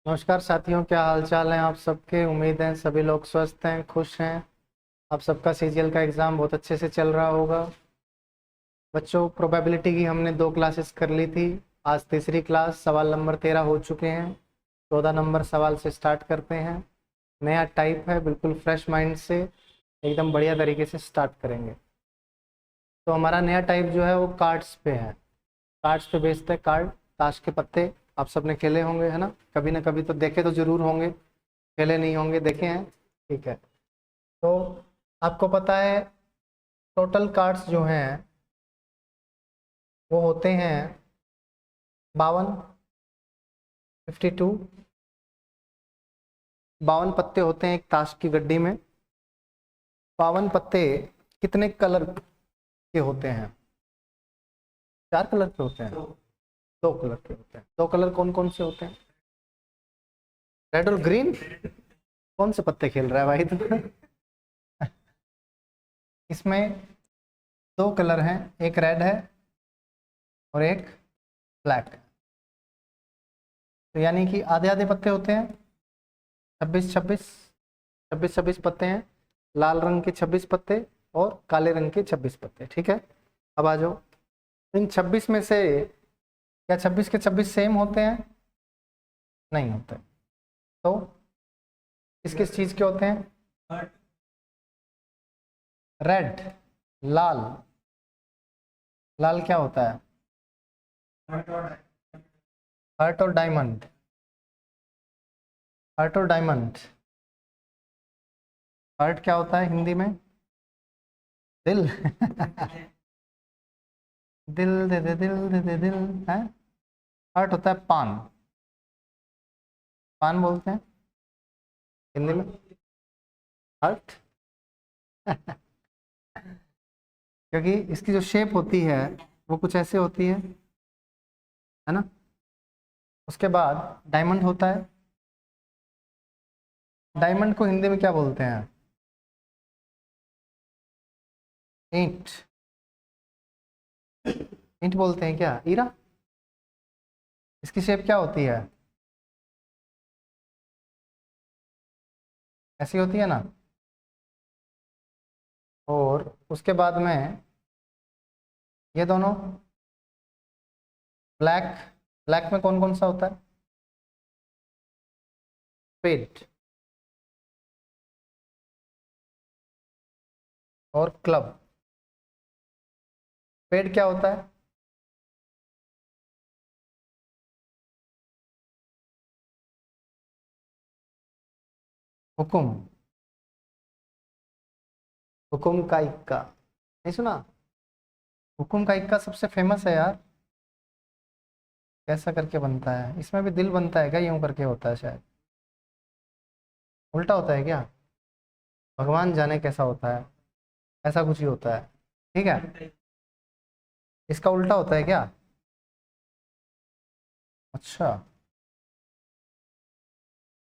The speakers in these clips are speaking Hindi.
नमस्कार साथियों, क्या हाल चाल है आप सबके। उम्मीद है सभी लोग स्वस्थ हैं, खुश हैं। आप सबका सीजीएल का एग्ज़ाम बहुत अच्छे से चल रहा होगा। बच्चों, प्रोबेबिलिटी की हमने 2 क्लासेस कर ली थी। आज तीसरी क्लास, सवाल नंबर 13 हो चुके हैं। 14 नंबर सवाल से स्टार्ट करते हैं। नया टाइप है, बिल्कुल फ्रेश माइंड से एकदम बढ़िया तरीके से स्टार्ट करेंगे। तो हमारा नया टाइप जो है वो कार्ड्स पे है। कार्ड्स पे बेस्ड है। कार्ड, ताश के पत्ते आप सबने खेले होंगे, है ना। कभी ना कभी तो देखे तो ज़रूर होंगे, खेले नहीं होंगे, देखे हैं। ठीक है। तो आपको पता है टोटल कार्ड्स जो हैं वो होते हैं 52, 52। 52 पत्ते होते हैं एक ताश की गड्डी में। 52 पत्ते कितने कलर के होते हैं? 4 कलर के होते हैं। 2 कलर के होते हैं। 2 कलर कौन कौन से होते हैं? रेड और ग्रीन। कौन से पत्ते खेल रहा है भाई तू? इसमें 2 कलर हैं, एक रेड है और एक ब्लैक। तो यानी कि आधे आधे पत्ते होते हैं। 26 26, 26 26 पत्ते हैं। लाल रंग के 26 पत्ते और काले रंग के 26 पत्ते। ठीक है। अब आ जाओ। इन 26 में से क्या 26 के 26 सेम होते हैं? नहीं होते। तो किस किस चीज़ के होते हैं? रेड, लाल। लाल क्या होता है? हार्ट और डायमंड। हार्ट और डायमंड। हार्ट क्या होता है हिंदी में? दिल। दिल दे दे, दिल दे दे, दिल है। हार्ट होता है पान। पान बोलते हैं हिंदी में हार्ट। क्योंकि इसकी जो शेप होती है वो कुछ ऐसे होती है ना। उसके बाद डायमंड होता है। डायमंड को हिंदी में क्या बोलते हैं? ईंट। ईंट बोलते हैं क्या? ईरा। इसकी शेप क्या होती है? ऐसी होती है ना। और उसके बाद में ये दोनों ब्लैक। ब्लैक में कौन कौन सा होता है? स्पेड और क्लब। स्पेड क्या होता है? हुकुम। हुकुम का इक्का नहीं सुना? हुकुम का इक्का सबसे फेमस है यार। कैसा करके बनता है? इसमें भी दिल बनता है क्या? यूं करके होता है शायद। उल्टा होता है क्या? भगवान जाने कैसा होता है। ऐसा कुछ ही होता है। ठीक है। इसका उल्टा होता है क्या? अच्छा।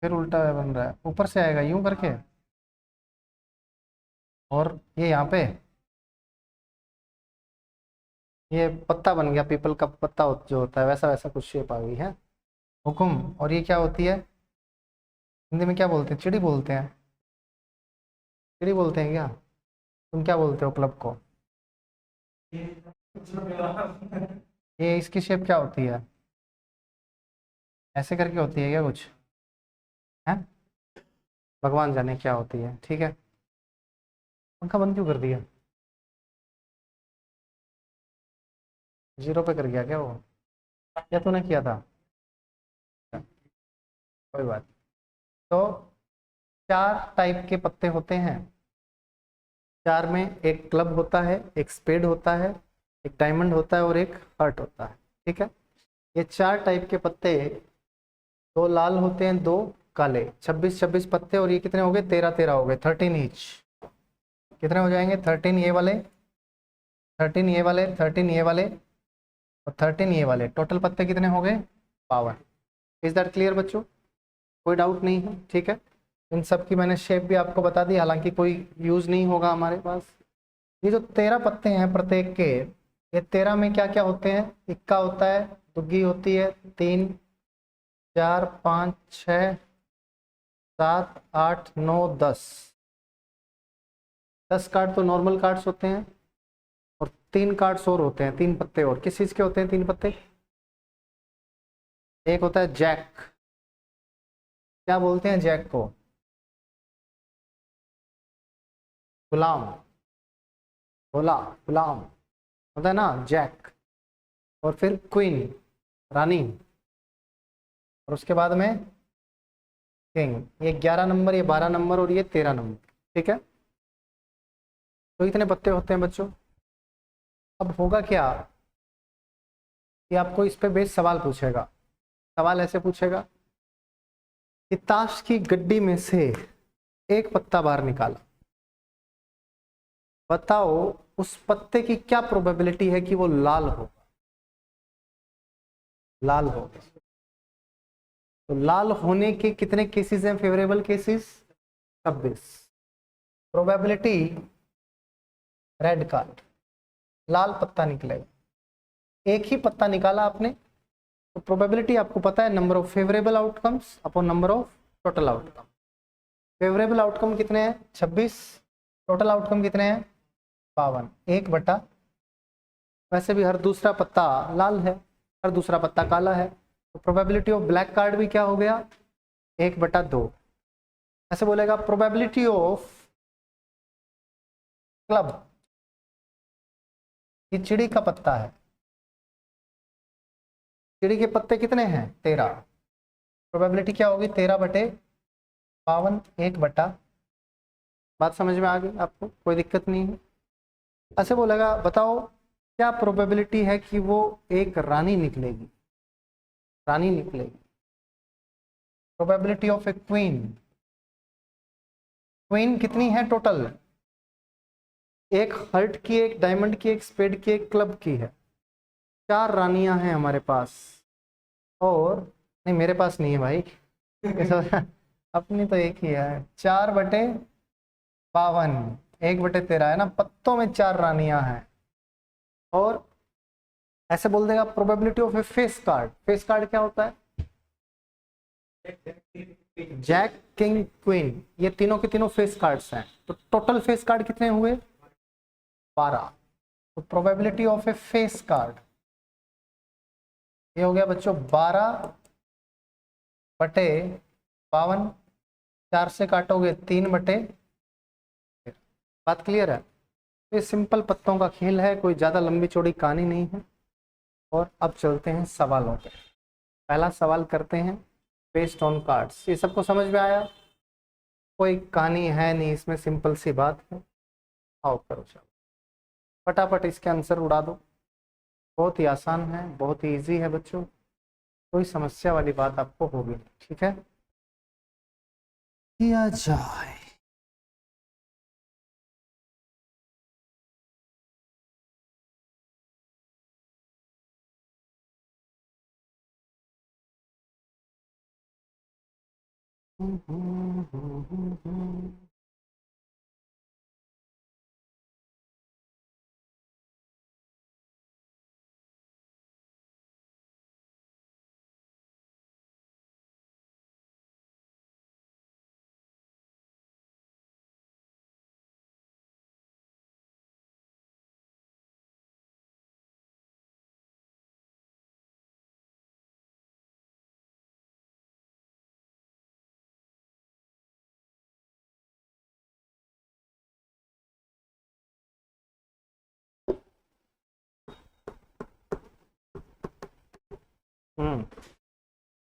फिर उल्टा बन रहा है, ऊपर से आएगा यूं करके। और ये यहाँ पे ये पत्ता बन गया, पीपल का पत्ता जो होता है वैसा वैसा कुछ शेप आ गई है। हुकुम। और ये क्या होती है? हिंदी में क्या बोलते हैं? चिड़ी बोलते हैं। चिड़ी बोलते हैं क्या? तुम क्या बोलते हो क्लब को? ये इसकी शेप क्या होती है? ऐसे करके होती है क्या कुछ? है। भगवान जाने क्या होती है। ठीक है। पंखा बंद क्यों कर दिया? जीरो पे कर गया क्या वो? या तूने किया था? कोई बात। तो 4 टाइप के पत्ते होते हैं। 4 में एक क्लब होता है, एक स्पेड होता है, एक डायमंड होता है और एक हार्ट होता है। ठीक है। ये 4 टाइप के पत्ते, 2 लाल होते हैं, 2 काले। 26 26 पत्ते और ये कितने हो गए? 13 13 हो गए, 13 ईच। कितने हो जाएंगे? 13 ये वाले, 13 ये वाले, 13 ये वाले और 13 ये वाले। टोटल पत्ते कितने हो गए? 52। इज दैट क्लियर बच्चों? कोई डाउट नहीं है? ठीक है। इन सब की मैंने शेप भी आपको बता दी, हालांकि कोई यूज नहीं होगा हमारे पास। ये जो 13 पत्ते हैं प्रत्येक के, ये 13 में क्या क्या होते हैं? इक्का होता है, दुग्गी होती है 3, 4 5 6 7 8 9 10 10 कार्ड तो नॉर्मल कार्ड्स होते हैं और 3 कार्ड्स और होते हैं, 3 पत्ते और। किस चीज के होते हैं 3 पत्ते? एक होता है जैक। क्या बोलते हैं जैक को? गुलाम, भोला गुलाम होता है ना जैक। और फिर क्वीन, रानी, और उसके बाद में किंग। ये 11 नंबर, ये 12 नंबर और ये 13 नंबर, ठीक है। तो इतने पत्ते होते हैं बच्चों। अब होगा क्या कि आपको इस पे बेस सवाल पूछेगा। सवाल ऐसे पूछेगा कि ताश की गड्डी में से एक पत्ता बाहर निकाला, बताओ उस पत्ते की क्या प्रोबेबिलिटी है कि वो लाल होगा। लाल होगा। तो लाल होने के कितने केसेस हैं favourable cases? 26। Probability red card, लाल पत्ता निकलेगा। एक ही पत्ता निकाला आपने, तो प्रोबेबिलिटी आपको पता है number of favourable outcomes upon number of total outcome. Favourable outcome कितने हैं? 26। टोटल आउटकम कितने हैं? 52। 1/, वैसे भी हर दूसरा पत्ता लाल है, हर दूसरा पत्ता काला है, तो प्रोबेबिलिटी ऑफ ब्लैक कार्ड भी क्या हो गया? 1/2। ऐसे बोलेगा प्रोबेबिलिटी ऑफ क्लब, ये चिड़ी का पत्ता है, चिड़ी के पत्ते कितने हैं? 13। प्रोबेबिलिटी क्या होगी? 13/52। 1/, बात समझ में आ गई आपको? कोई दिक्कत नहीं है। ऐसे बोलेगा बताओ क्या प्रोबेबिलिटी है कि वो एक रानी निकलेगी। रानी निकलेगी। Probability of A queen, queen कितनी है टोटल? एक हर्ट की, एक डायमंड की, एक स्पेड की, एक क्लब की है। 4 रानियां हैं हमारे पास। और नहीं, मेरे पास नहीं है भाई अपनी तो एक ही है। 4/52, 1/13 है ना, पत्तों में 4 रानियां हैं। और ऐसे बोल देगा probability of A face card. Face card क्या होता है? जैक, किंग, क्वीन, ये तीनों के तीनों फेस कार्ड्स हैं। तो टोटल फेस कार्ड कितने हुए? 12। तो probability of A face card ये हो गया बच्चों 12/52। 4 से काटोगे 3/, बात क्लियर है? ये सिंपल पत्तों का खेल है, कोई ज़्यादा लंबी चौड़ी कहानी नहीं है। और अब चलते हैं सवालों पे। पहला सवाल करते हैं बेस्ड ऑन कार्ड्स। ये सबको समझ में आया? कोई कहानी है नहीं इसमें, सिंपल सी बात है। आओ करो, चलो फटाफट इसके आंसर उड़ा दो। बहुत ही आसान है, बहुत ही इजी है बच्चों, कोई समस्या वाली बात आपको होगी नहीं, ठीक है। किया जाए।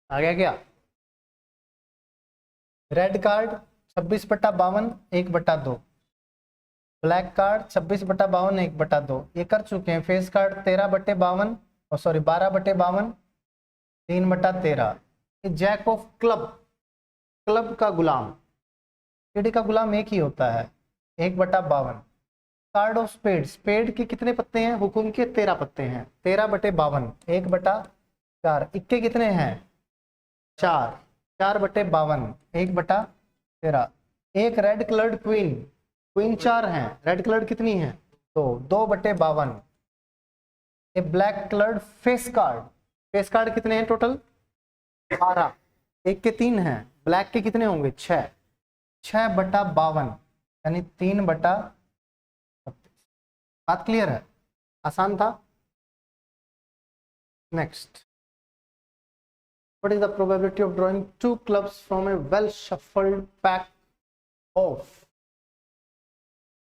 आ गया क्या? Red card 26/52, 1/2। ब्लैक कार्ड 26/52, 1/2, ये कर चुके हैं। फेस कार्ड 13/52, और सॉरी 12/52, 3/13। ये जैक ऑफ क्लब, क्लब का गुलाम, चिड़ी का गुलाम एक ही होता है, 1/52। कार्ड ऑफ स्पेड, स्पेड के कितने पत्ते हैं? हुकुम के 13 पत्ते हैं, 13/52, 1/4। इक्के कितने हैं? 4, 4/52, 1/13। एक रेड कलर्ड क्वीन, क्वीन 4 हैं, रेड कलर्ड कितनी है? तो 2/52। A black coloured face card, face card कितने हैं टोटल? 12। 1 के 3 हैं, ब्लैक के कितने होंगे 6, 6/52 यानी 3/32। बात क्लियर है, आसान था। Next, what is the probability of drawing 2 clubs from a well shuffled pack of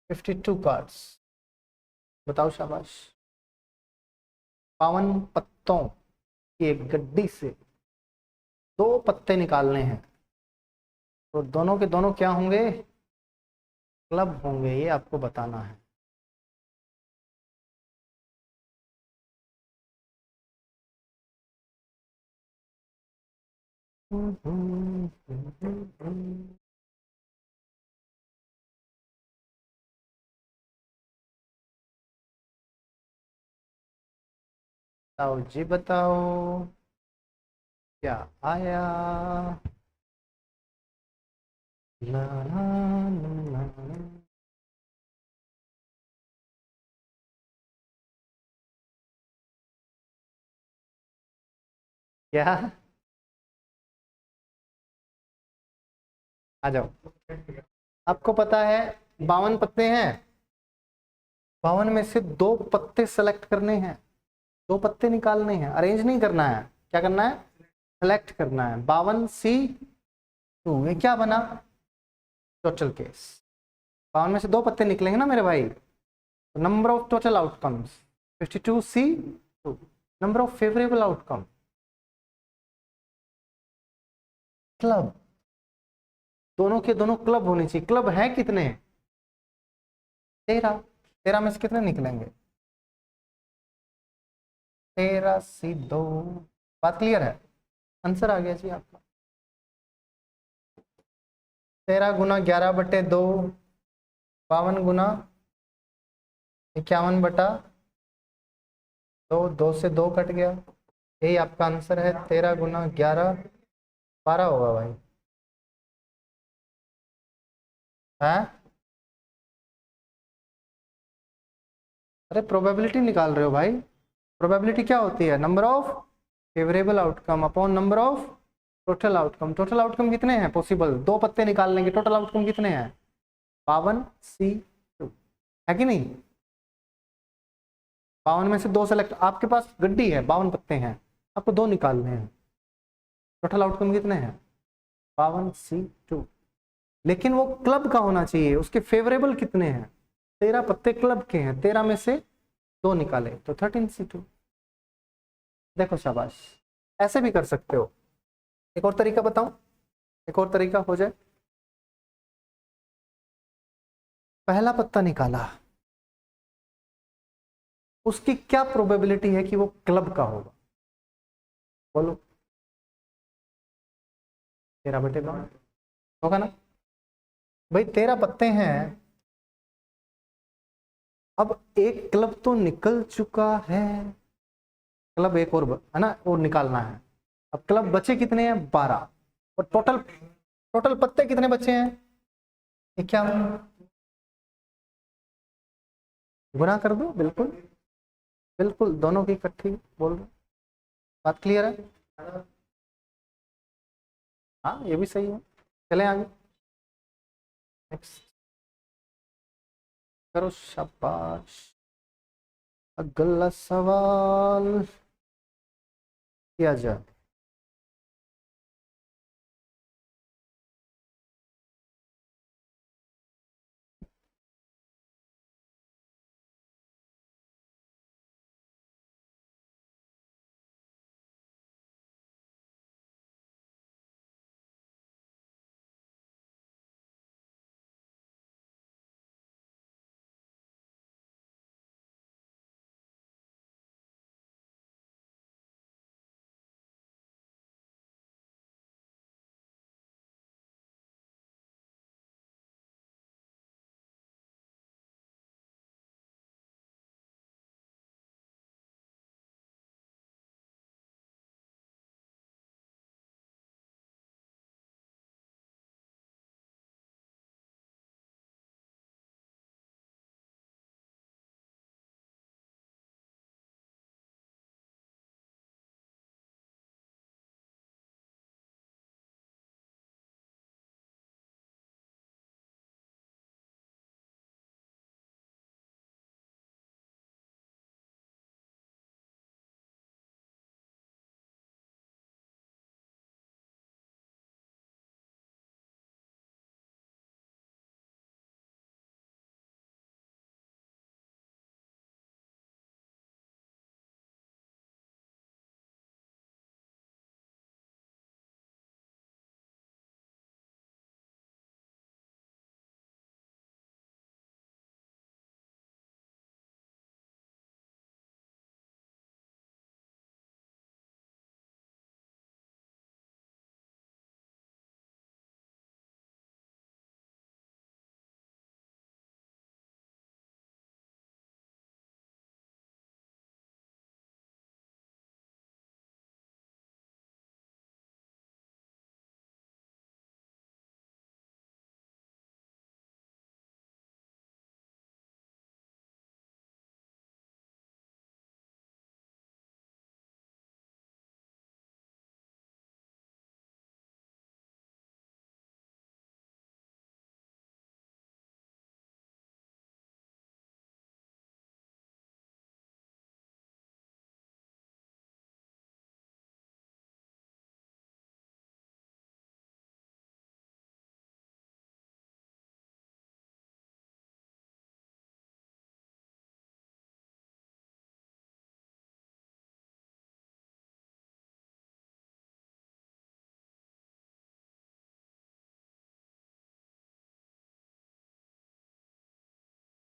52 cards? बताओ शाबाश। 52 पत्तों की एक गड्डी से 2 पत्ते निकालने हैं, तो दोनों के दोनों क्या होंगे, क्लब होंगे, ये आपको बताना है। बताओ जी बताओ, क्या आया? ला ला ला ला। क्या आ जाओ, आपको पता है 52 पत्ते हैं, 52 में से 2 पत्ते सेलेक्ट करने हैं, 2 पत्ते निकालने हैं, अरेंज नहीं करना है, क्या करना है, सेलेक्ट करना है। 52C2, ये क्या बना, टोटल केस। 52 में से 2 पत्ते निकलेंगे ना मेरे भाई, number of total outcomes 52C2, number of favourable outcome, club, दोनों के दोनों क्लब होने चाहिए। क्लब है कितने, 13, 13 में से कितने निकलेंगे, 13C2। बात क्लियर है, आंसर आ गया जी आपका। 13 गुना 11/2, 52 गुना 51/2, 2 से 2 कट गया, यही आपका आंसर है। 13 गुना 11 12 होगा भाई, है? अरे प्रोबेबिलिटी निकाल रहे हो भाई, प्रोबेबिलिटी क्या होती है, number of favourable outcome upon number of total outcome. Total outcome कितने हैं पॉसिबल, 2 पत्ते निकाल लेंगे, टोटल आउटकम कितने हैं, 52C2, है कि नहीं? 52 में से 2 सेलेक्ट, आपके पास गड्डी है 52 पत्ते हैं, आपको 2 निकालने हैं, टोटल आउटकम कितने हैं, 52C2। लेकिन वो क्लब का होना चाहिए, उसके फेवरेबल कितने हैं, 13 पत्ते क्लब के हैं, 13 में से 2 निकाले तो 13C2। देखो शाबाश, ऐसे भी कर सकते हो। एक और तरीका बताऊं, एक और तरीका हो जाए। पहला पत्ता निकाला, उसकी क्या प्रोबेबिलिटी है कि वो क्लब का होगा, बोलो। 13/2 होगा ना भाई, 13 पत्ते हैं, अब एक क्लब तो निकल चुका है, क्लब एक और है ना, और निकालना है। अब क्लब बचे कितने हैं, 12, और टोटल टोटल पत्ते कितने बचे हैं, 51। गुना कर दो, बिल्कुल बिल्कुल, दोनों की इकट्ठी बोल रहे, बात क्लियर है? हाँ ये भी सही है, चलें आगे। नेक्स्ट करो, शाबाश। अगला सवाल किया जाए।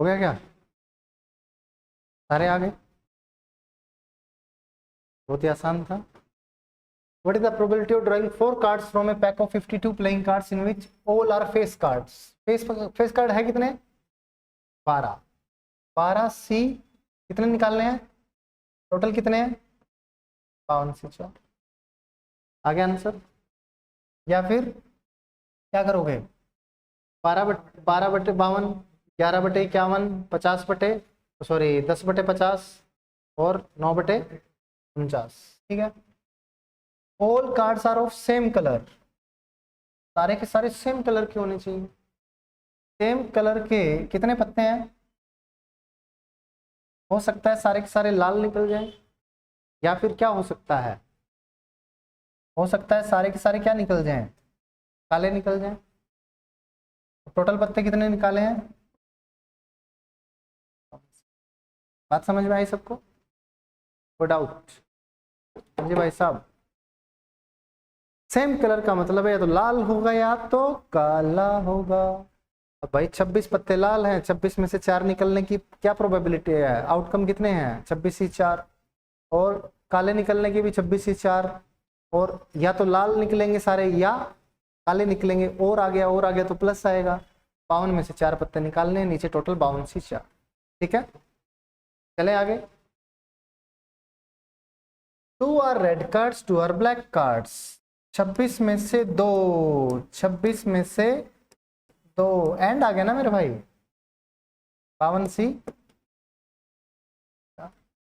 हो गया क्या? सारे आ गए? बहुत ही आसान था। What is the probability of drawing 4 cards from a pack of 52 playing cards in which all are face cards? face card है कितने? 12। 12 सी कितने निकालने हैं? टोटल कितने हैं? 52 सी 4। आ गया आंसर? या फिर क्या करोगे? 12/52, 11/51, 10/50 और 9/49। ठीक है। All cards are of same colour, सारे के सारे सेम कलर के होने चाहिए। सेम कलर के कितने पत्ते हैं? हो सकता है सारे के सारे लाल निकल जाए, या फिर क्या हो सकता है? हो सकता है सारे के सारे क्या निकल जाएं? काले निकल जाएं। टोटल पत्ते कितने निकाले हैं? बात समझ में आई सबको? No doubt? जी भाई साहब, सेम कलर का मतलब है या तो लाल होगा या तो काला होगा। अब भाई 26 पत्ते लाल हैं, 26 में से 4 निकलने की क्या प्रोबेबिलिटी है? आउटकम कितने हैं? 26 ही 4। और काले निकलने की भी 26 ही 4। और या तो लाल निकलेंगे सारे या काले निकलेंगे। और आ गया तो प्लस आएगा। 52 में से 4 पत्ते निकालने हैं, नीचे टोटल 52 ही 4। ठीक है, चले आगे। 2 are red cards, 2 are black cards. 26 में से 2, 26 में से 2 एंड आ गया ना मेरे भाई? 52 सी।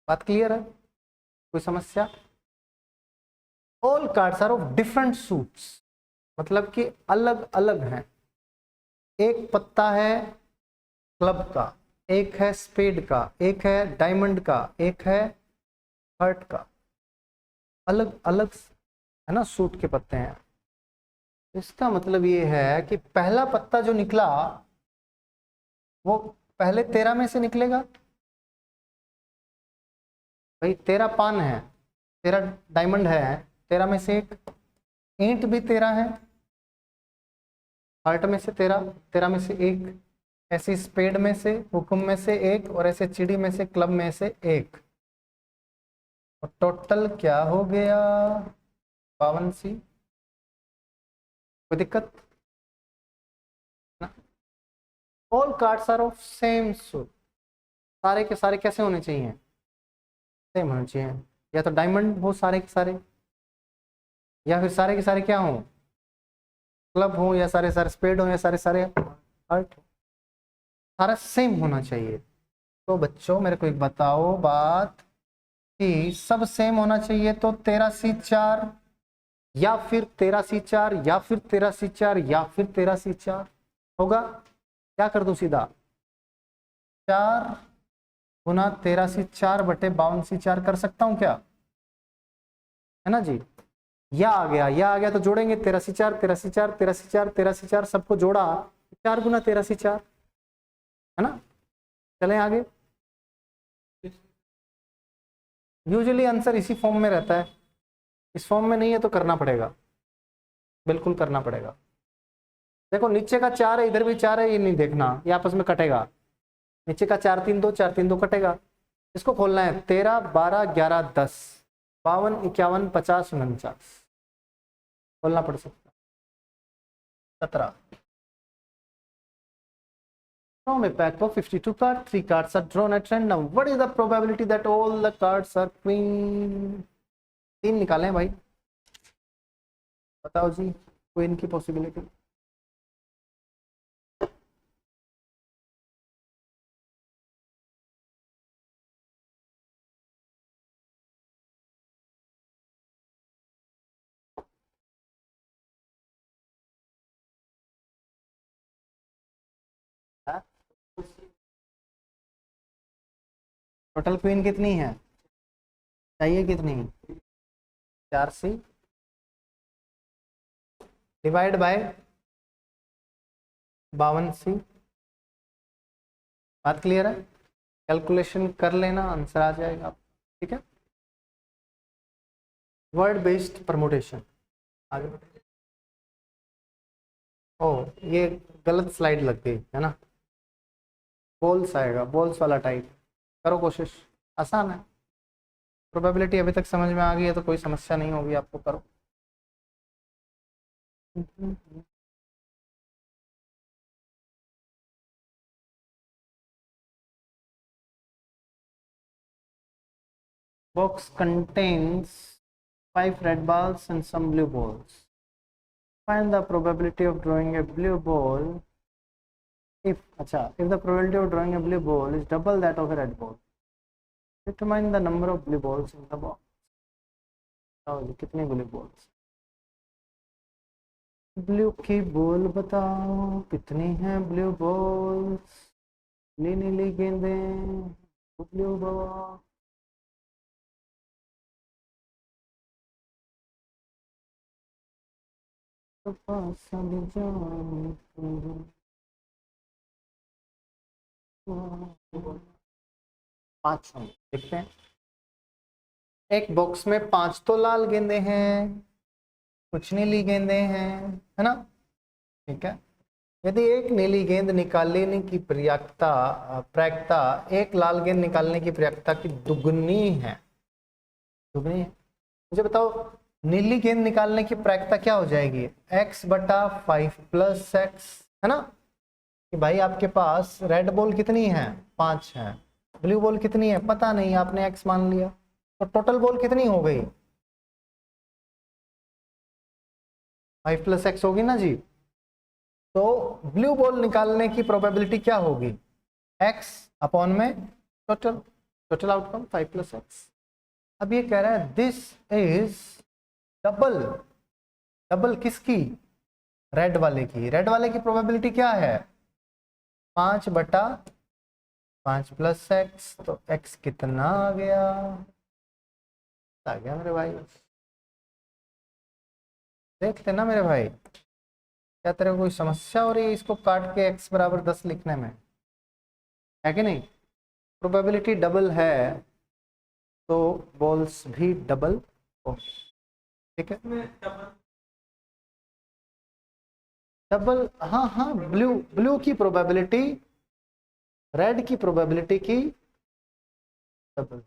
बात क्लियर है? कोई समस्या? All cards are of different suits, मतलब कि अलग अलग हैं। एक पत्ता है क्लब का, एक है स्पेड का, एक है डायमंड का, एक है हार्ट का। अलग अलग है ना सूट के पत्ते हैं। इसका मतलब ये है कि पहला पत्ता जो निकला वो पहले 13 में से निकलेगा। भाई 13 पान है, 13 डायमंड है, 13 में से एक। ईंट भी 13 है, हार्ट में से 13, 13 में से एक। ऐसी स्पेड में से, हुक्म में से एक, और ऐसे चिड़ी में से, क्लब में से एक। और टोटल क्या हो गया? 52 सी। कोई दिक्कत? All cards are of same suit, सारे के सारे कैसे होने चाहिए? सेम होने चाहिए। या तो डायमंड हो सारे के सारे, या फिर सारे के सारे क्या हो? क्लब हो, या सारे सारे स्पेड हो, या सारे सारे हार्ट। सारा सेम होना चाहिए। तो बच्चों मेरे को एक बताओ बात कि सब सेम होना चाहिए तो 13 सी 4, या फिर 13 सी 4, या फिर 13 सी 4, या फिर 13 सी 4 होगा। क्या कर दूं सीधा? 4 गुना 13 सी 4/52 सी 4 कर सकता हूं क्या? है ना जी? या आ गया तो जोड़ेंगे 13 सी 4, 13 सी 4, 13 सी 4, 13 सी 4, सबको जोड़ा 4 गुना 13 सी 4, है ना? चलें आगे। यूजुअली आंसर इसी फॉर्म में रहता है। इस फॉर्म में नहीं है तो करना पड़ेगा, बिल्कुल करना पड़ेगा। देखो नीचे का 4 है, इधर भी 4 है, ये नहीं देखना, ये आपस में कटेगा। नीचे का 4 3 2, 4 3 2 कटेगा। इसको खोलना है 13 12 11 10 52 51 50 49, खोलना पड़ सकता। 17। From a pack of 52 cards, 3 cards are drawn at random. What is the probability that all the cards are queen? 3 निकाले भाई, बताओ जी क्वीन की पॉसिबिलिटी। टोटल क्वीन कितनी है? चाहिए कितनी? 4 सी डिवाइड बाय 52 सी। बात क्लियर है? कैलकुलेशन कर लेना, आंसर आ जाएगा। ठीक है, वर्ड बेस्ड परमुटेशन। आगे बढ़े। ओ ये गलत स्लाइड लग गई है ना? बॉल्स आएगा, बॉल्स वाला टाइप। करो कोशिश, आसान है। प्रोबेबिलिटी अभी तक समझ में आ गई है तो कोई समस्या नहीं होगी आपको, करो। Box contains 5 red balls and some blue balls. Find the probability of drawing a blue ball if the probability of drawing a blue ball is double that of a red ball. Determine the number of blue balls in the box. कितने blue balls? ब्लू की बॉल बताओ कितनी हैं ब्लू बॉल्स। नीली नीली गेंदें, ब्लू बॉल। पांच देखते हैं। एक बॉक्स में 5 तो लाल गेंदे हैं, कुछ नीली गेंदे हैं, है ना? ठीक है। यदि एक नीली गेंद निकालने की प्रायिकता एक लाल गेंद निकालने की प्रायिकता की दुगनी है। दुगनी है, मुझे बताओ नीली गेंद निकालने की प्रायिकता क्या हो जाएगी? x बटा 5 प्लस x, है ना? कि भाई आपके पास रेड बॉल कितनी है? 5 है। ब्लू बॉल कितनी है? पता नहीं, आपने x मान लिया। तो टोटल बॉल कितनी हो गई? 5 प्लस x होगी ना जी। तो ब्लू बॉल निकालने की प्रोबेबिलिटी क्या होगी? x अपॉन में टोटल आउटकम 5 प्लस x। अब ये कह रहा है दिस इज डबल किसकी? रेड वाले की। रेड वाले की प्रोबेबिलिटी क्या है? 5 बटा 5 प्लस x। तो x कितना आ गया मेरे भाई? देख लेना मेरे भाई, क्या तेरे को कोई समस्या हो रही है इसको काट के x बराबर 10 लिखने में? है कि नहीं? प्रोबेबिलिटी डबल है तो बॉल्स भी डबल हो। ठीक है, डबल। हाँ, ब्लू की प्रोबेबिलिटी रेड की प्रोबेबिलिटी की double.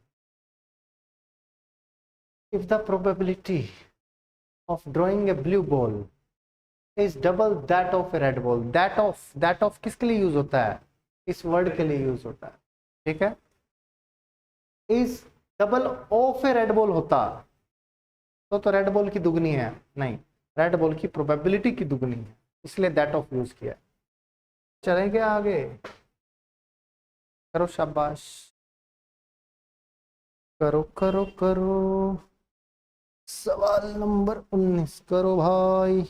If the probability of drawing a blue ball is double that of A red ball. That of किसके लिए यूज होता है? इस वर्ड के लिए यूज होता है। ठीक है, is double of A red ball होता तो रेड बॉल की दुगनी है। नहीं, रेड बॉल की प्रोबेबिलिटी की दुगनी है, इसलिए दैट ऑफ यूज किया। चलेंगे आगे, करो शाबाश, करो करो करो। सवाल नंबर 19 करो भाई।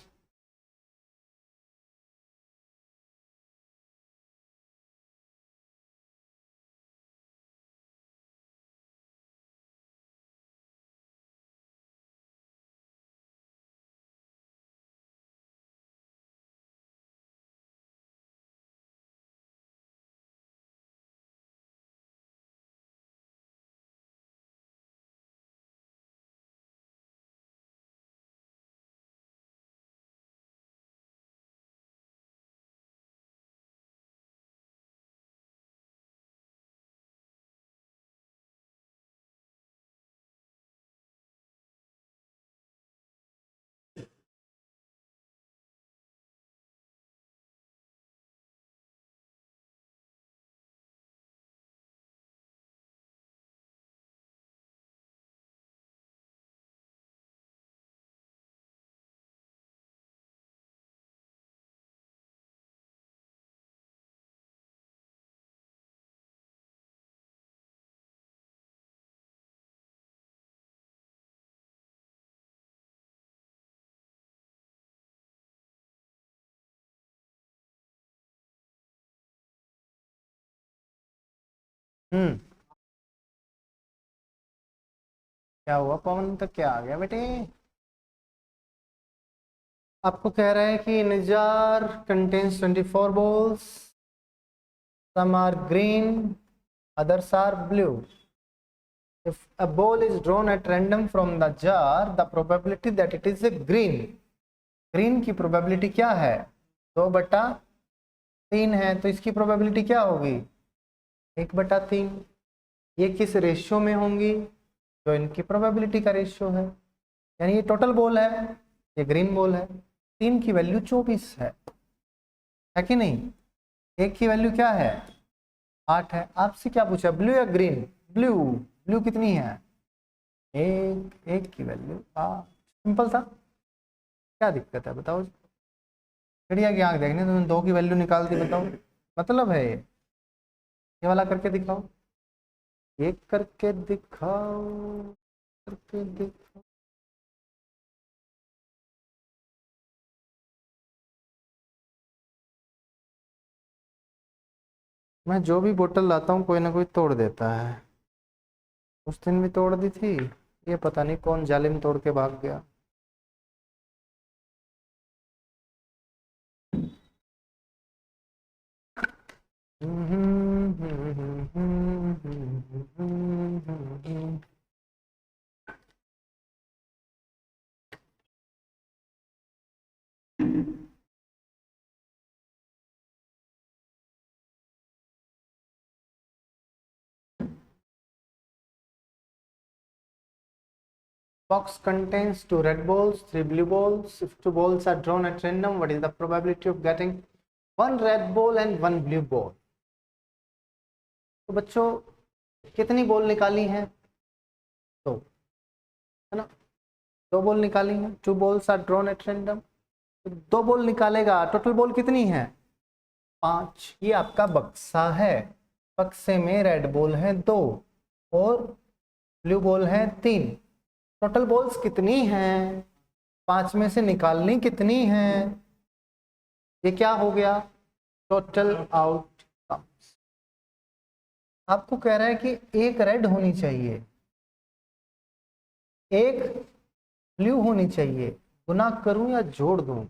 क्या हुआ पवन, तक क्या आ गया बेटे? आपको कह रहा है कि Nizar contains 24 balls, some are green, others are blue. If a ball is drawn at random from the jar, the probability that it is a green की प्रोबेबिलिटी क्या है? 2/3 है, तो इसकी प्रोबेबिलिटी क्या होगी? 1/3। ये किस रेशियो में होंगी? जो इनकी प्रोबेबिलिटी का रेशियो है, यानी ये टोटल बॉल है, ये ग्रीन बॉल है। 3 की वैल्यू 24 है कि नहीं? एक की वैल्यू क्या है? 8 है। आपसे क्या पूछा, ब्लू या ग्रीन? ब्लू। ब्लू कितनी है? एक की वैल्यू 8। सिंपल था, क्या दिक्कत है बताओ? चिड़िया की आंख देखने तुमने 2 की वैल्यू निकाल दी, बताओ मतलब है ये वाला करके दिखाओ, एक करके दिखाओ, करके दिखाओ। मैं जो भी बोतल लाता हूँ कोई ना कोई तोड़ देता है। उस दिन भी तोड़ दी थी, ये पता नहीं कौन जालिम तोड़ के भाग गया। Box contains 2 red balls, 3 blue balls. If 2 balls are drawn at random, what is the probability of getting 1 red ball and 1 blue ball? तो बच्चों कितनी बॉल निकाली हैं? तो है ना, 2 बॉल निकाली हैं। 2 balls are drawn at random, तो 2 बॉल निकालेगा। टोटल बॉल कितनी है? 5। ये आपका बक्सा है, बक्से में रेड बॉल है 2 और ब्लू बॉल है 3। टोटल बॉल्स कितनी हैं? 5 में से निकालनी कितनी हैं? ये क्या हो गया? Total outcomes. आपको कह रहा है कि एक रेड होनी चाहिए, एक ब्लू होनी चाहिए। गुना करूं या जोड़ दूं?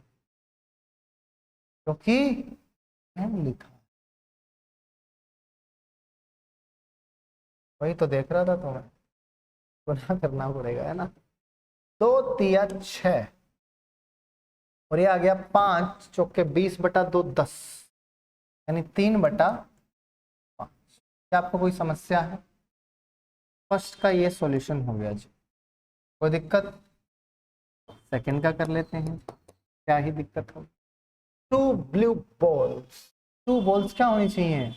क्योंकि मैंने लिखा, वही तो देख रहा था तुम्हें, गुना करना पड़ेगा है ना। 2 तिया 6 और ये आ गया 5 चौके 20/2 10, यानी 3/5। क्या आपको कोई समस्या है? फर्स्ट का ये सॉल्यूशन हो गया जी, कोई दिक्कत? सेकंड का कर लेते हैं, क्या ही दिक्कत हो। 2 ब्लू बॉल्स, 2 बॉल्स क्या होनी चाहिए?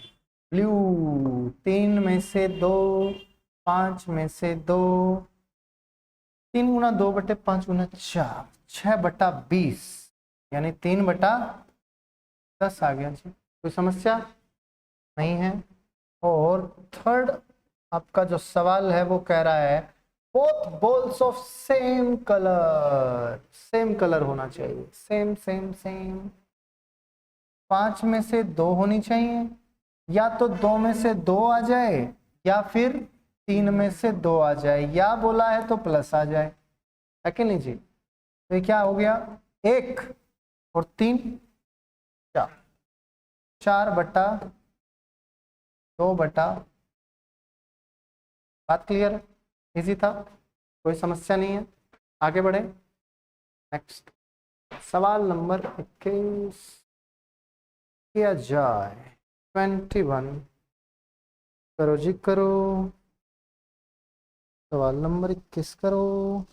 ब्लू। 3 में से 2, 5 में से 2, 3 गुना 2/5 गुना 4, 6/20, यानी 3/10 आ गया जी। कोई समस्या नहीं है। और थर्ड आपका जो सवाल है वो कह रहा है both balls of same colour, same colour होना चाहिए, सेम सेम सेम। 5 में से 2 होनी चाहिए, या तो 2 में से 2 आ जाए या फिर 3 में से 2 आ जाए, या बोला है तो प्लस आ जाए, है कि नहीं जी? तो ये क्या हो गया? 1 और 3 4, 4/2। बात क्लियर? इजी था, कोई समस्या नहीं है। आगे बढ़े, नेक्स्ट सवाल नंबर 21 किया जाए। 21 करो जी करो, सवाल नंबर 21 करो।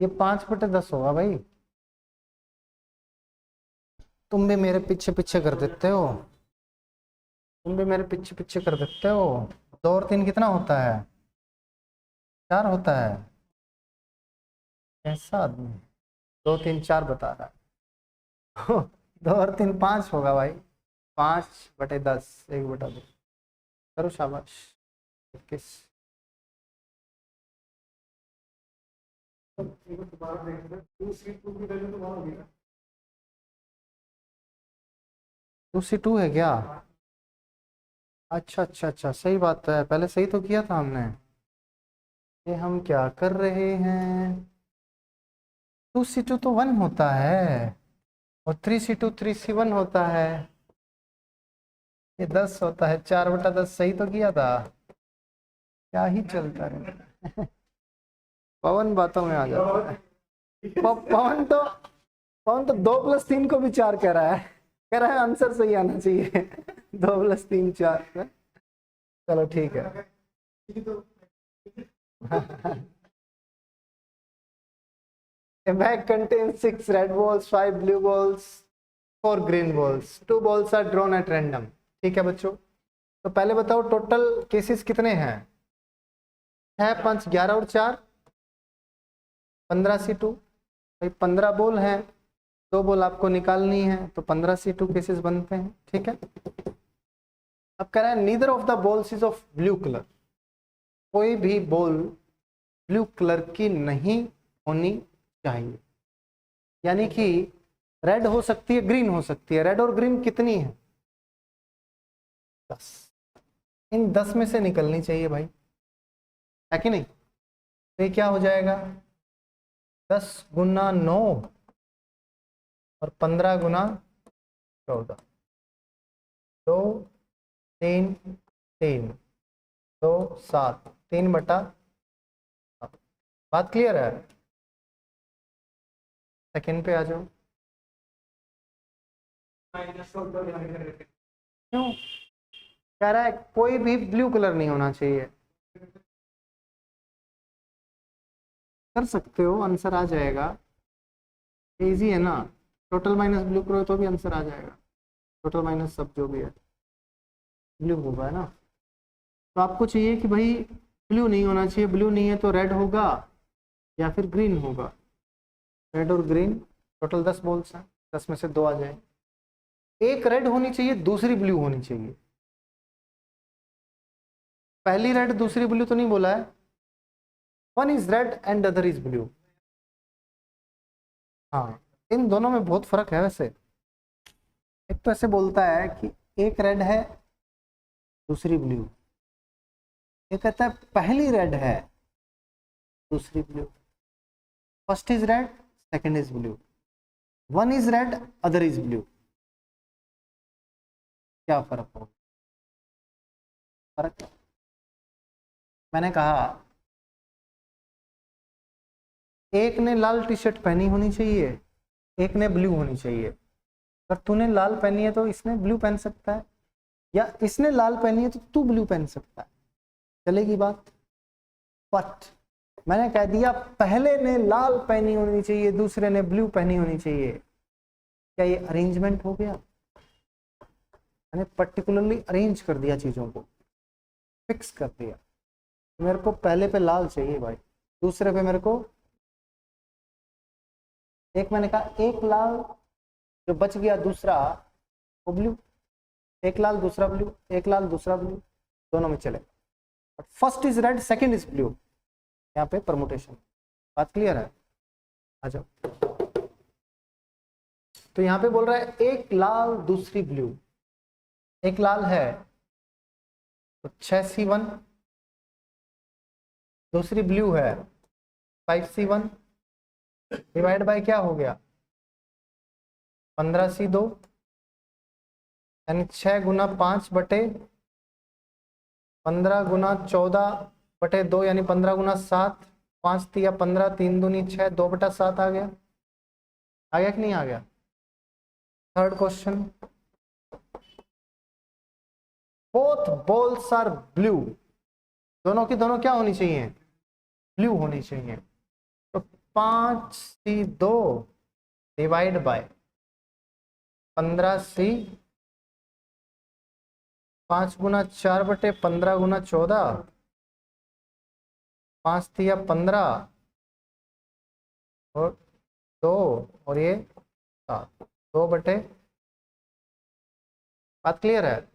ये 5/10 होगा भाई। तुम भी मेरे पीछे पीछे कर देते हो, तुम भी मेरे पीछे पीछे कर देते हो। 2 और 3 कितना होता है? 4 होता है। ऐसा आदमी 2 3 4 बता रहा है। 2 और 3 5 होगा भाई। 5/10, 1/2 करो, शाबाश। 21 2C2 है क्या? अच्छा अच्छा अच्छा, सही बात है, पहले सही तो किया था हमने। ये हम क्या कर रहे हैं? 2C2 तो 1 होता है और 3C2 3C1 होता है। ये 10 होता है, 4/10 सही तो किया था। क्या ही चलता है। पवन बातों में आ जाता है। पवन तो 2+3 को भी 4 कह रहा है। कह रहा है आंसर सही आना चाहिए। 2+3 4। चलो ठीक है। A bag contains 6 red balls, 5 blue balls, 4 green balls. 2 balls are drawn at random. ठीक है बच्चों, तो पहले बताओ टोटल केसेस कितने हैं? 6 5 11 और 4 15C2। भाई 15 बॉल हैं, 2 बॉल आपको निकालनी है, तो 15C2 केसेस बनते हैं। ठीक है, अब कह रहा है neither of the balls is of blue colour. कोई भी बॉल ब्लू कलर की नहीं होनी चाहिए, यानी कि रेड हो सकती है, ग्रीन हो सकती है। रेड और ग्रीन कितनी है? 10। इन 10 में से निकलनी चाहिए भाई, है कि नहीं? तो ये क्या हो जाएगा? 10 गुना 9 और 15 गुना 14। 2 3 3 2 7 3/7। बात क्लियर है? सेकंड पे आ जाओ। क्यों कह रहा है कोई भी ब्लू कलर नहीं होना चाहिए? कर सकते हो, आंसर आ जाएगा। इजी है ना, टोटल माइनस ब्लू करो तो भी आंसर आ जाएगा। टोटल माइनस सब जो भी है ब्लू होगा, है ना? तो आपको चाहिए कि भाई ब्लू नहीं होना चाहिए। ब्लू नहीं है तो रेड होगा या फिर ग्रीन होगा। रेड और ग्रीन टोटल 10 बॉल्स हैं, 10 में से 2 आ जाए। एक रेड होनी चाहिए, दूसरी ब्लू होनी चाहिए। पहली रेड दूसरी ब्लू तो नहीं बोला है। One is red and other is blue. हाँ, इन दोनों में बहुत फर्क है वैसे। एक तो ऐसे बोलता है कि एक रेड है दूसरी ब्लू, एक कहता है पहली रेड है दूसरी blue. First is red, second is blue. One is red, other is blue. क्या फर्क होगा? फर्क मैंने कहा एक ने लाल टी शर्ट पहनी होनी चाहिए, एक ने ब्लू होनी चाहिए। अगर तूने लाल पहनी है तो इसने ब्लू पहन सकता है, या इसने लाल पहनी है तो तू ब्लू पहन सकता है। चलेगी बात? बट मैंने कह दिया पहले ने लाल पहनी होनी चाहिए, दूसरे ने ब्लू पहनी होनी चाहिए। क्या ये अरेंजमेंट हो गया? मैंने पर्टिकुलरली अरेंज कर दिया, चीजों को फिक्स कर दिया। मेरे को पहले पे लाल चाहिए भाई, दूसरे पे मेरे को एक, मैंने कहा एक लाल जो बच गया दूसरा वो ब्लू। एक लाल दूसरा ब्लू, एक लाल दूसरा ब्लू, दोनों में चले। First is red, second is blue, यहाँ पे परमुटेशन। बात क्लियर है? आ जाओ। तो यहाँ पे बोल रहा है एक लाल दूसरी ब्लू। एक लाल है तो 6C1, दूसरी ब्लू है 5C1, डिवाइड बाय क्या हो गया 15C2, यानी 6 गुना 5/15 गुना 14/2, यानी 15 गुना 7। 5 तिया 15, 3 दूनी 6, 2/7 आ गया। आ गया कि नहीं आ गया? Third question, both balls are blue. दोनों की दोनों क्या होनी चाहिए? ब्लू होनी चाहिए। तो 5C2 डिवाइड बाय 15C, 5 गुना 4/15 गुना 14, 5 तिया 15 और 2 और ये 7, 2/। बात क्लियर है?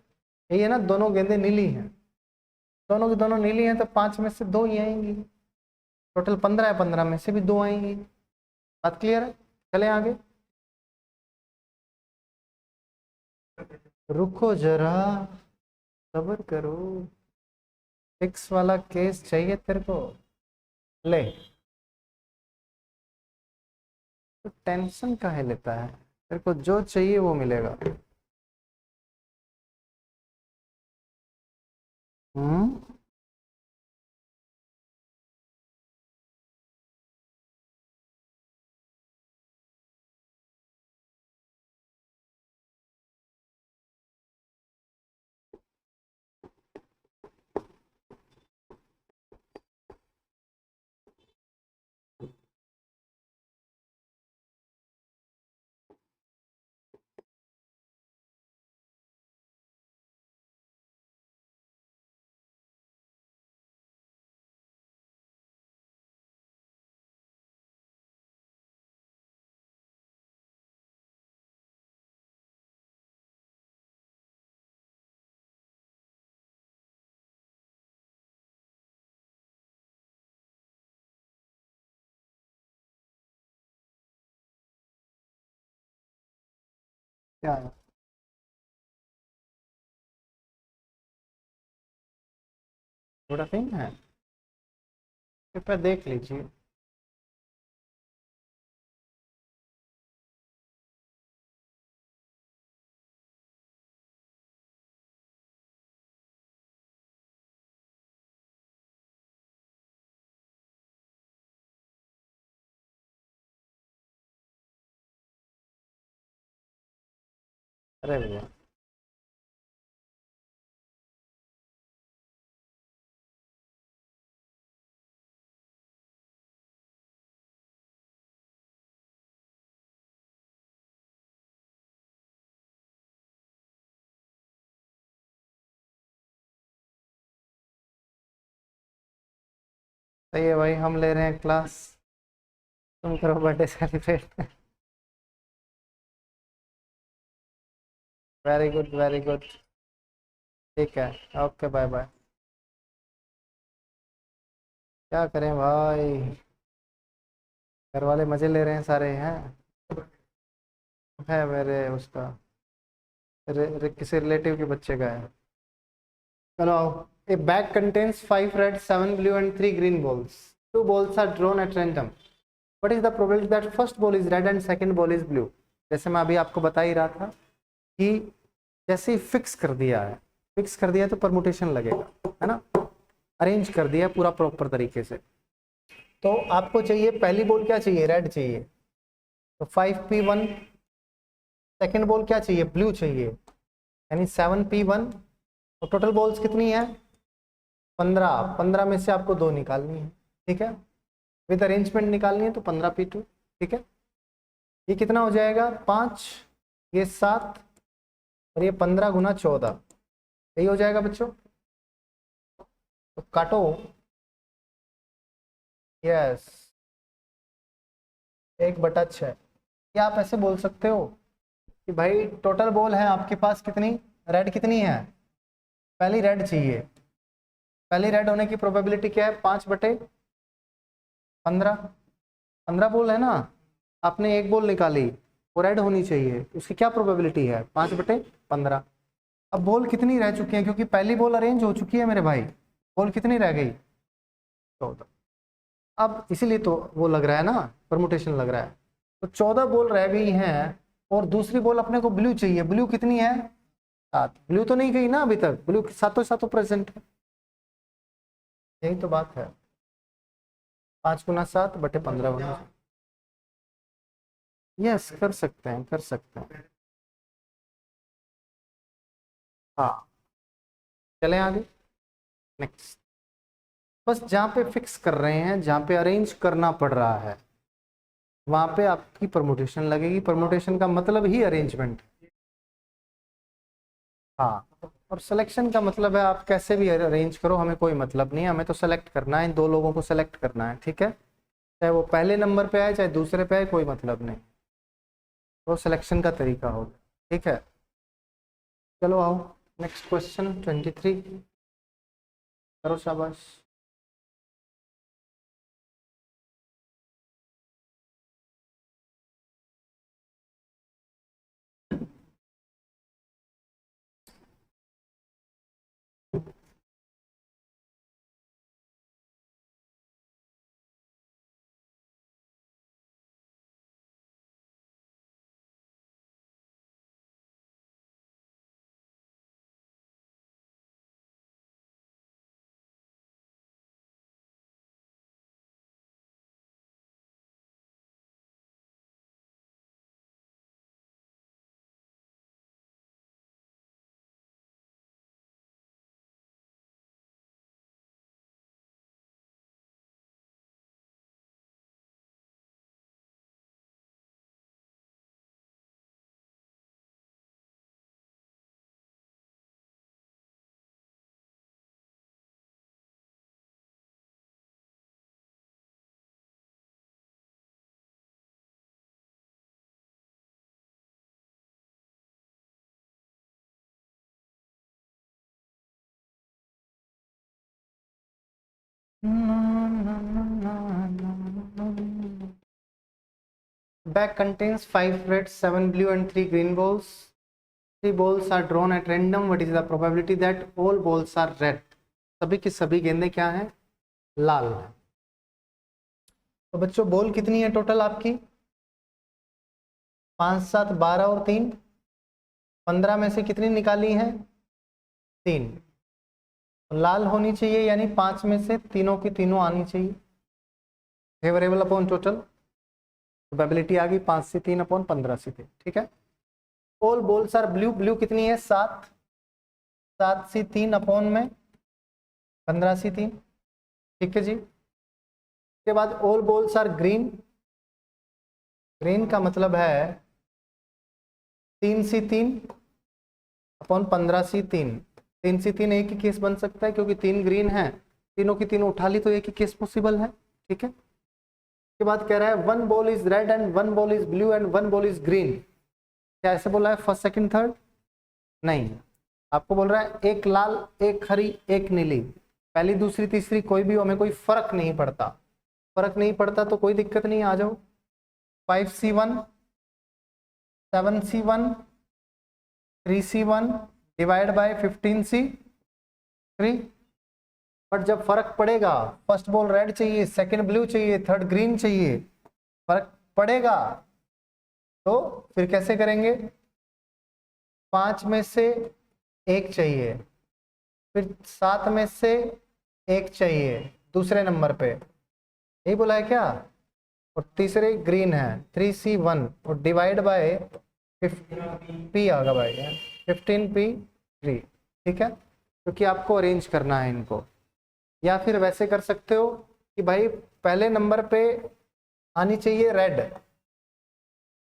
यही है ना, दोनों गेंदें नीली हैं, दोनों की दोनों नीली हैं, तो 5 में से 2 ही आएंगी। टोटल 15 है, 15 में से भी 2 आएंगी। बात क्लियर है? चले आगे। रुको जरा, सब्र करो। फिक्स वाला केस चाहिए तेरे को? ले, तो टेंशन काहे लेता है? तेरे को जो चाहिए वो मिलेगा। हम्म। क्या है? थोड़ा थिंग है, कृपया देख लीजिए। अरे भैया, सही है भाई, हम ले रहे हैं क्लास, तुम करो birthday celebrate. Very good, very good. ठीक है, ओके, बाय बाय। क्या करें भाई, घर वाले मजे ले रहे हैं सारे हैं। है मेरे उसका, किसी रिलेटिव के बच्चे का है। चलो आओ। A bag contains 5 red 7 blue and 3 green balls. 2 balls are drawn at random. What is the probability that first ball is red and second ball is blue? जैसे मैं अभी आपको बता ही रहा था कि जैसे ही फिक्स कर दिया है, फिक्स कर दिया तो परमुटेशन लगेगा, है ना। अरेंज कर दिया पूरा प्रॉपर तरीके से। तो आपको चाहिए पहली बॉल क्या चाहिए, रेड चाहिए, तो 5p1। सेकंड बॉल क्या चाहिए, ब्लू चाहिए, यानी 7p1। तो टोटल बॉल्स कितनी है, 15। 15 में से आपको 2 निकालनी है, ठीक है। विद अरेंजमेंट निकालनी है तो 15p2, ठीक है। ये कितना हो जाएगा, 5, ये 7, और ये 15 × 14, यही हो जाएगा बच्चों। तो काटो। यस, 1/6। ये आप ऐसे बोल सकते हो कि भाई टोटल बॉल है आपके पास कितनी, रेड कितनी है, पहली रेड चाहिए। पहली रेड होने की प्रोबेबिलिटी क्या है, 5/15। 15 बॉल है ना, आपने एक बॉल निकाली, वो रेड होनी चाहिए, उसकी क्या प्रोबेबिलिटी है, 5/15। अब बॉल कितनी रह चुकी है, क्योंकि पहली बॉल अरेंज हो चुकी है मेरे भाई, बॉल कितनी रह गई, 14। अब इसीलिए तो वो लग रहा है ना, परमुटेशन लग रहा है। तो 14 बॉल रह गई हैं, और दूसरी बॉल अपने को ब्लू चाहिए। ब्लू कितनी है, 7। ब्लू तो नहीं गई ना अभी तक, ब्लू सातों सातों प्रेजेंट है। यही तो बात है, 5 × 7/15 होना चाहिए। यस, कर सकते हैं, कर सकते हैं। हाँ, चलें आगे, नेक्स्ट। बस जहाँ पे फिक्स कर रहे हैं, जहाँ पे अरेंज करना पड़ रहा है, वहां पे आपकी परमुटेशन लगेगी। परमुटेशन का मतलब ही अरेंजमेंट। हाँ, और सिलेक्शन का मतलब है आप कैसे भी अरेंज करो, हमें कोई मतलब नहीं है, हमें तो सेलेक्ट करना है, इन 2 लोगों को सेलेक्ट करना है, ठीक है। चाहे वो पहले नंबर पे आए चाहे दूसरे पे आए, कोई मतलब नहीं, वो सिलेक्शन का तरीका होगा, ठीक है। चलो आओ, नेक्स्ट क्वेश्चन 23, करो शाबाश। Bag contains 5 red, 7 blue and 3 green balls. 3 balls are drawn at random. What is the probability that all balls are red? सभी की सभी गेंदें क्या हैं? लाल है। तो बच्चों बॉल कितनी है टोटल आपकी? 5, 7, 12 और 3, 15 में से कितनी निकाली है? 3। लाल होनी चाहिए, यानी 5 में से तीनों की तीनों आनी चाहिए। फेवरेबल अपॉन टोटल, प्रोबेबिलिटी आ गई 5 से 3 अपॉन 15 से 3। ठीक है। All balls are blue, blue कितनी है? 7, 7 से 3 अपॉन में 15 से 3। ठीक है जी। उसके बाद all balls are green, green का मतलब है 3 से 3 अपॉन 15 से 3। 3 से 3 एक ही केस बन सकता है, क्योंकि 3 ग्रीन है, तीनों की तीनों उठा ली तो एक ही केस पॉसिबल है। ठीक है। उसके बाद कह रहा है 1 ball is red and 1 ball is blue and 1 ball is green. क्या ऐसे बोला है फर्स्ट सेकंड थर्ड? नहीं, आपको बोल रहा है एक लाल, एक हरी, एक नीली, पहली दूसरी तीसरी कोई भी हो, हमें कोई फर्क नहीं पड़ता। फर्क नहीं पड़ता तो कोई दिक्कत नहीं, आ जाओ। 5C1, 7C1, 3C1 divide by 15C3। But जब फर्क पड़ेगा, फर्स्ट बॉल रेड चाहिए, सेकंड ब्लू चाहिए, थर्ड ग्रीन चाहिए, फर्क पड़ेगा तो फिर कैसे करेंगे? 5 में से 1 चाहिए, फिर 7 में से 1 चाहिए दूसरे नंबर पे, यही बोला है क्या? और तीसरे ग्रीन है 3C1 और डिवाइड बाय 15P आ गया भाई, 15P3। ठीक है, क्योंकि आपको अरेंज करना है इनको। या फिर वैसे कर सकते हो कि भाई पहले नंबर पे आनी चाहिए रेड,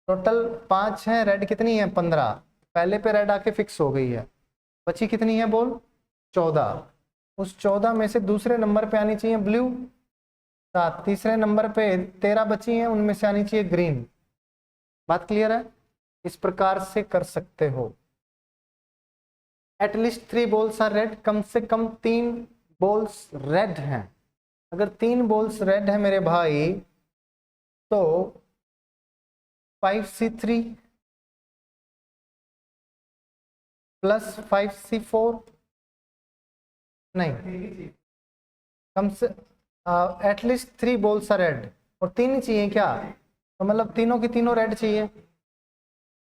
टोटल 5 है, रेड कितनी है? 15, पहले पे रेड आके फिक्स हो गई है, बची कितनी है बोल? 14। उस 14 में से दूसरे नंबर पे आनी चाहिए ब्लू 7, तीसरे नंबर पे 13 बची हैं, उनमें से आनी चाहिए ग्रीन। बात क्लियर है? इस प्रकार से कर सकते हो। एटलीस्ट 3 बॉल्स आर रेड, कम से कम 3 बॉल्स रेड हैं। अगर 3 बॉल्स रेड है मेरे भाई तो 5C3 प्लस 5C4, नहीं, कम से एटलीस्ट 3 बॉल्स आर रेड, और 3 ही चाहिए क्या? तो मतलब तीनों की तीनों रेड चाहिए,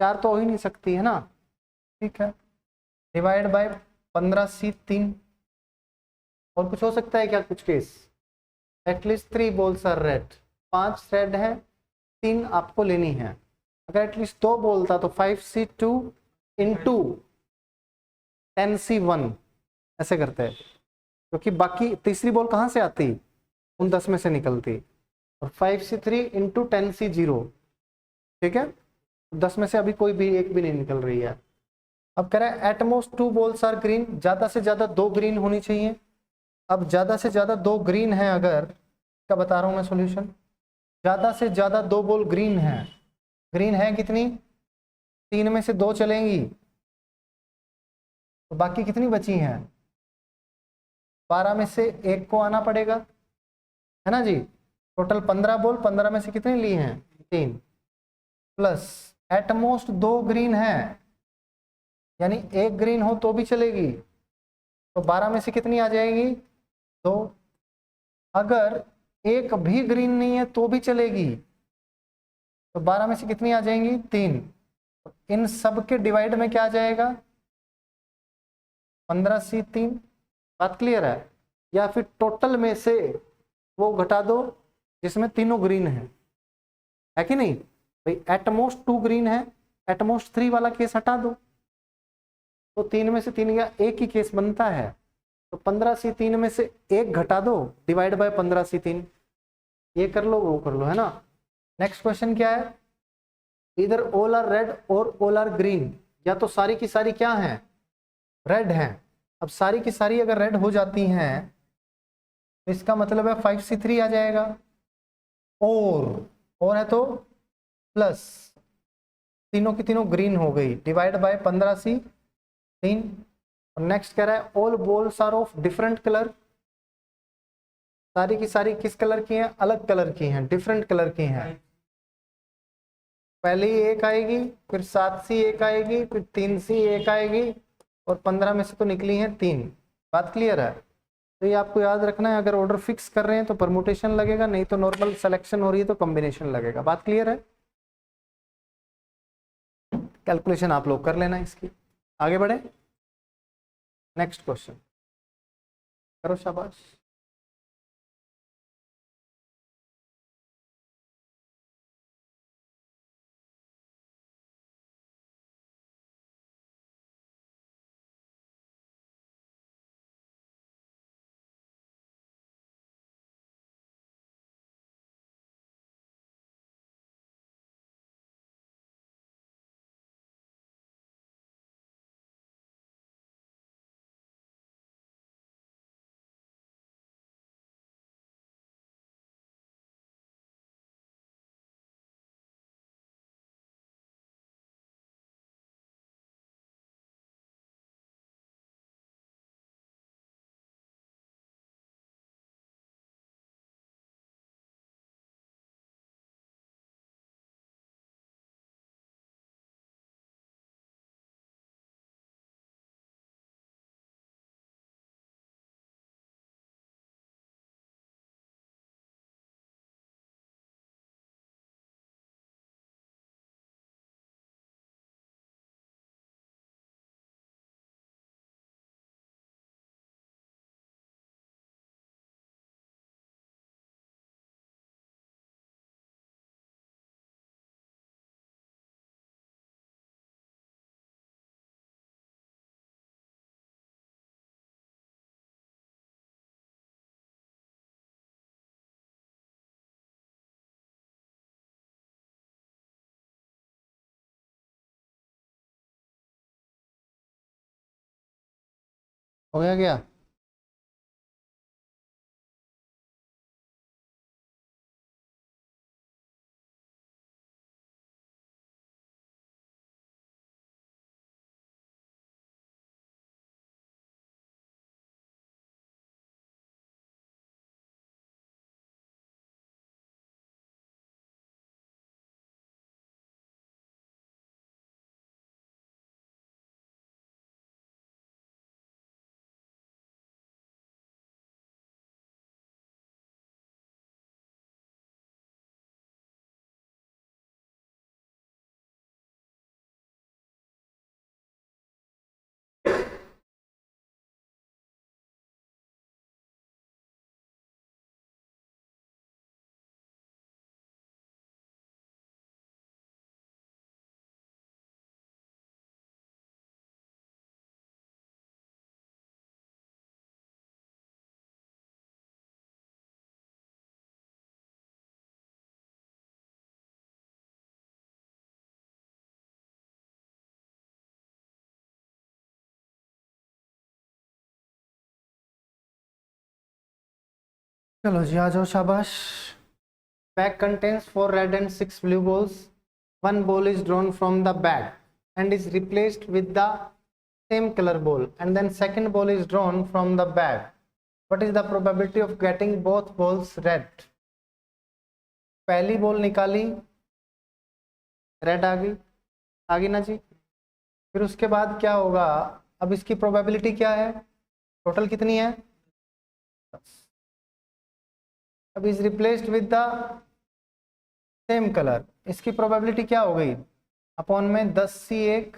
4 तो हो ही नहीं सकती है ना। ठीक है, डिवाइड बाय 15C3। और कुछ हो सकता है क्या कुछ case? At least 3 balls are red, 5 red है, 3 आपको लेनी है। अगर एटलीस्ट 2 बॉल था तो 5C2 इंटू 10C1 ऐसे करते हैं, क्योंकि बाकी तीसरी बॉल कहाँ से आती? उन 10 में से निकलती। और 5C3 इंटू 10C0। ठीक है, 10 में से अभी कोई भी एक भी नहीं निकल रही है। अब कह रहा है एटमोस्ट 2 बॉल्स आर ग्रीन, ज्यादा से ज्यादा 2 ग्रीन होनी चाहिए। अब ज्यादा से ज्यादा 2 ग्रीन है, अगर क्या बता रहा हूं मैं सॉल्यूशन, ज्यादा से ज्यादा 2 बॉल ग्रीन है। ग्रीन है कितनी? 3 में से 2 चलेंगी, तो बाकी कितनी बची हैं? 12 में से 1 को आना पड़ेगा, है ना जी। टोटल 15 बॉल, 15 में से कितनी ली हैं? 3, प्लस एटमोस्ट 2 ग्रीन है, यानी 1 ग्रीन हो तो भी चलेगी, तो 12 में से कितनी आ जाएगी? 2। अगर एक भी ग्रीन नहीं है तो भी चलेगी, तो 12 में से कितनी आ जाएंगी? 3। इन सब के डिवाइड में क्या आ जाएगा? 15C3। बात क्लियर है? या फिर टोटल में से वो घटा दो जिसमें तीनों ग्रीन है कि नहीं भाई? एटमोस्ट 2 ग्रीन है, एटमोस्ट 3 वाला केस हटा दो, तो 3 में से 3 का एक ही केस बनता है, तो 15C3 में से 1 घटा दो, डिवाइड बाय 15C3। ये कर लो, वो कर लो, है ना। नेक्स्ट क्वेश्चन क्या है? इधर ऑल आर रेड और ऑल आर ग्रीन, या तो सारी की सारी क्या है? रेड है। अब सारी की सारी अगर रेड हो जाती हैं तो इसका मतलब है 5C3 आ जाएगा, और है तो प्लस तीनों की तीनों ग्रीन हो गई, डिवाइड बाय 15C3। और नेक्स्ट कह रहा है all balls are of different colour, सारी की सारी किस कलर की हैं? अलग कलर की हैं, डिफरेंट कलर की हैं। पहले ही एक आएगी, फिर 7 सी एक आएगी, फिर 3 सी एक आएगी, और 15 में से तो निकली हैं 3। बात क्लियर है? तो ये आपको याद रखना है, अगर ऑर्डर फिक्स कर रहे हैं तो परमुटेशन लगेगा, नहीं तो नॉर्मल सिलेक्शन हो रही है तो कॉम्बिनेशन लगेगा। बात क्लियर है? कैलकुलेशन आप लोग कर लेना इसकी। आगे बढ़े, नेक्स्ट क्वेश्चन करो, शाबाश। हो गया क्या? चलो जी, आ जाओ, शाबाश। Bag contains 4 red and 6 blue balls. One ball is drawn from the bag and is replaced with the same color ball, and then second ball is drawn from the bag. What is the probability of getting both balls red? पहली बॉल निकाली, रेड आ गई ना जी। फिर उसके बाद क्या होगा? अब इसकी प्रोबेबिलिटी क्या है? टोटल कितनी है? अब is replaced with the same colour, इसकी प्रोबेबिलिटी क्या हो गई? अपॉन में 10C1,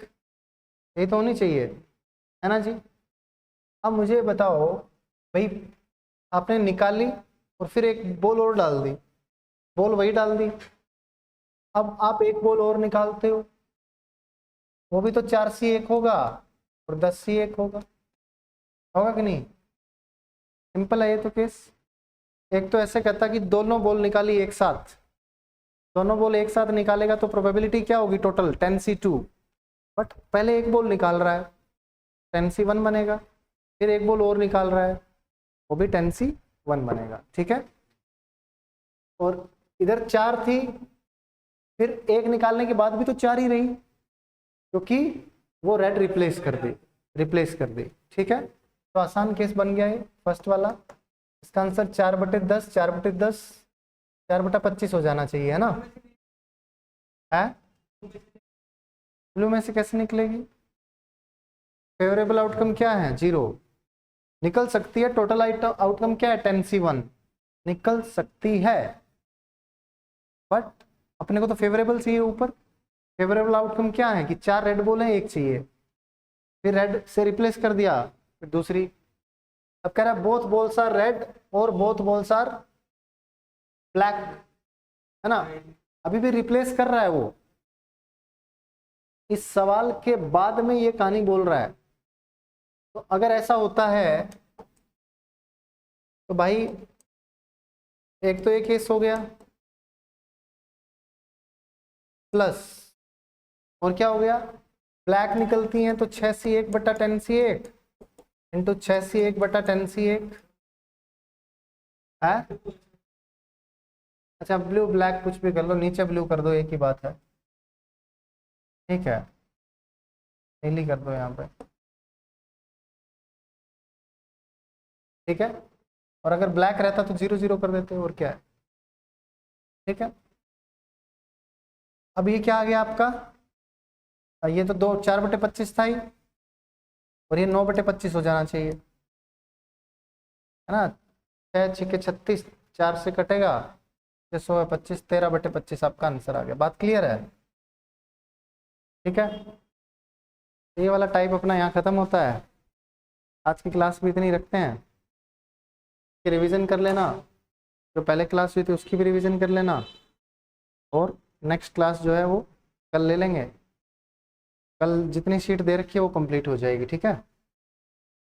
यही तो होनी चाहिए, है ना जी। अब मुझे बताओ भाई, आपने निकाली और फिर एक बॉल और डाल दी, बॉल वही डाल दी। अब आप एक बॉल और निकालते हो, वो भी तो 4C1 होगा और 10C1 होगा कि नहीं? सिंपल है ये तो केस। एक तो ऐसे कहता कि दोनों बॉल निकाली एक साथ, दोनों बॉल एक साथ निकालेगा तो प्रोबेबिलिटी क्या होगी टोटल? 10C2। बट पहले एक बॉल निकाल रहा है, 10C1 बनेगा। फिर एक बॉल और निकाल रहा है, वो भी 10C1 बनेगा, ठीक है। और इधर 4 थी, फिर एक निकालने के बाद भी तो 4 ही रही, क्योंकि वो रेड रिप्लेस कर दी, ठीक है। तो आसान केस बन गया है फर्स्ट वाला। इसका आंसर 4/10, 4/10, 4/25 हो जाना चाहिए, है ना? है ब्लू में से कैसे निकलेगी? फेवरेबल आउटकम क्या है? 0 निकल सकती है। टोटल आउटकम क्या है? 10C1 निकल सकती है, बट अपने को तो फेवरेबल चाहिए ऊपर। फेवरेबल आउटकम क्या है कि 4 रेड बॉल है, 1 चाहिए, फिर रेड से रिप्लेस कर दिया, फिर दूसरी। अब कह रहा है बोथ बॉल्स आर रेड और बोथ बॉल्स आर ब्लैक, है ना? अभी भी रिप्लेस कर रहा है वो। इस सवाल के बाद में ये कहानी बोल रहा है। तो अगर ऐसा होता है तो भाई एक तो ये केस हो गया, प्लस और क्या हो गया? ब्लैक निकलती हैं तो 6C1/10C1 इंटू 6C1/10C1 है। अच्छा ब्लू ब्लैक कुछ भी कर लो, नीचे ब्लू कर दो, एक ही बात है, ठीक है? नीली कर दो यहाँ पे, ठीक है? और अगर ब्लैक रहता तो 0 0 कर देते, और क्या है, ठीक है? अब ये क्या आ गया आपका? ये तो 4/25 था ही, और ये 9/25 हो जाना चाहिए, है ना? 6×6 = 36, 4 से कटेगा, 625, 13/25 आपका आंसर आ गया। बात क्लियर है? ठीक है, ये वाला टाइप अपना यहाँ खत्म होता है। आज की क्लास भी इतनी रखते हैं कि रिवीजन कर लेना, जो पहले क्लास हुई थी उसकी भी रिवीजन कर लेना, और नेक्स्ट क्लास जो है वो कल ले लेंगे। कल जितनी शीट दे रखी है वो कंप्लीट हो जाएगी, ठीक है?